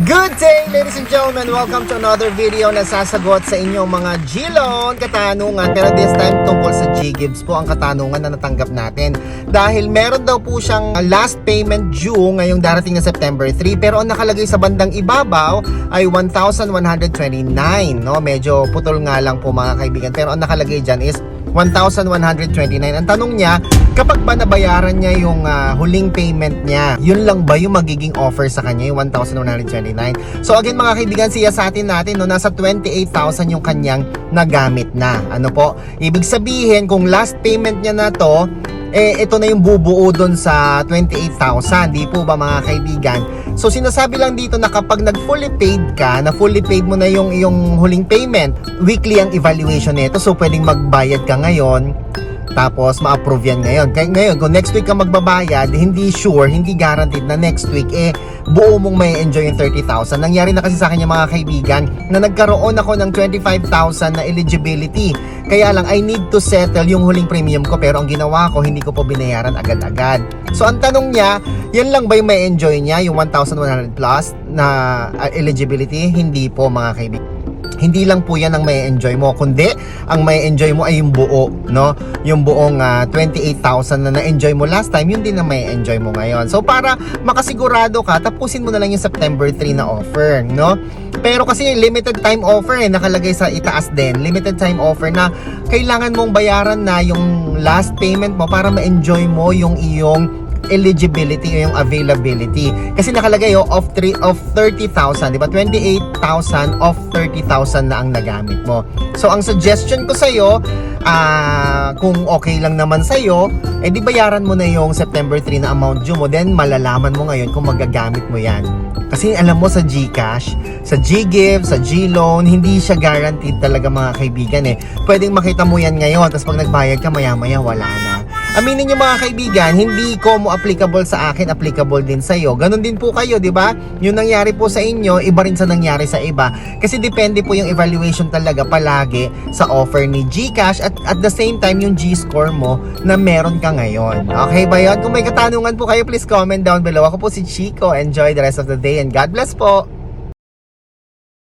Good day, ladies and gentlemen! Welcome to another video na sasagot sa inyong mga G-Loan katanungan. Pero this time tungkol sa G-Gives po ang katanungan na natanggap natin. Dahil meron daw po siyang last payment due ngayong darating na September 3. Pero ang nakalagay sa bandang ibabaw ay 1,129. No? Medyo putol nga lang po mga kaibigan. Pero ang nakalagay dyan is 1,129. Ang tanong niya, kapag ba nabayaran niya yung huling payment niya, yun lang ba yung magiging offer sa kanya, yung 1,129? So again mga kaibigan, siyasatin natin, no, nasa 28,000 yung kanyang nagamit na. Ano po? Ibig sabihin, kung last payment niya na to, ito na yung bubuo doon sa 28,000. Di po ba mga kaibigan? So sinasabi lang dito na kapag nag-fully paid ka, na fully paid mo na yung huling payment, weekly ang evaluation nito. So pwedeng magbayad ka ngayon, tapos ma-approve yan ngayon. Kaya ngayon, kung next week ka magbabayad, hindi sure, hindi guaranteed na next week, buo mong may enjoy yung 30,000. Nangyari na kasi sa akin yung mga kaibigan na nagkaroon ako ng 25,000 na eligibility. Kaya lang, I need to settle yung huling premium ko, pero ang ginawa ko, hindi ko po binayaran agad-agad. So, ang tanong niya, yan lang ba yung may enjoy niya, yung 1,100 plus na eligibility? Hindi po mga kaibigan. Hindi lang po yan ang may enjoy mo, kundi ang may enjoy mo ay yung buo, no? Yung buong 28,000 na na-enjoy mo last time, yun din ang may enjoy mo ngayon. So para makasigurado ka, tapusin mo na lang yung September 3 na offer, no? Pero kasi limited time offer nakalagay sa itaas din. Limited time offer na kailangan mong bayaran na yung last payment mo para ma-enjoy mo yung iyong eligibility o yung availability. Kasi nakalagay of 30,000, di ba? 28,000 of 30,000 na ang nagamit mo. So ang suggestion ko sa iyo, kung okay lang naman sa iyo, di bayaran mo na yung September 3 na amount due mo, then malalaman mo ngayon kung magagamit mo yan. Kasi alam mo sa GCash, sa GGive, sa G-Loan, hindi siya guaranteed talaga mga kaibigan Pwedeng makita mo yan ngayon, tapos pag nagbayad ka maya-maya wala na. Aminin niyo mga kaibigan, hindi ko mo applicable sa akin, applicable din sa iyo. Ganon din po kayo, di ba? Yung nangyari po sa inyo, iba rin sa nangyari sa iba. Kasi depende po yung evaluation talaga palagi sa offer ni GCash at the same time yung G-score mo na meron ka ngayon. Okay ba yun? Kung may katanungan po kayo, please comment down below. Ako po si Chico. Enjoy the rest of the day and God bless po!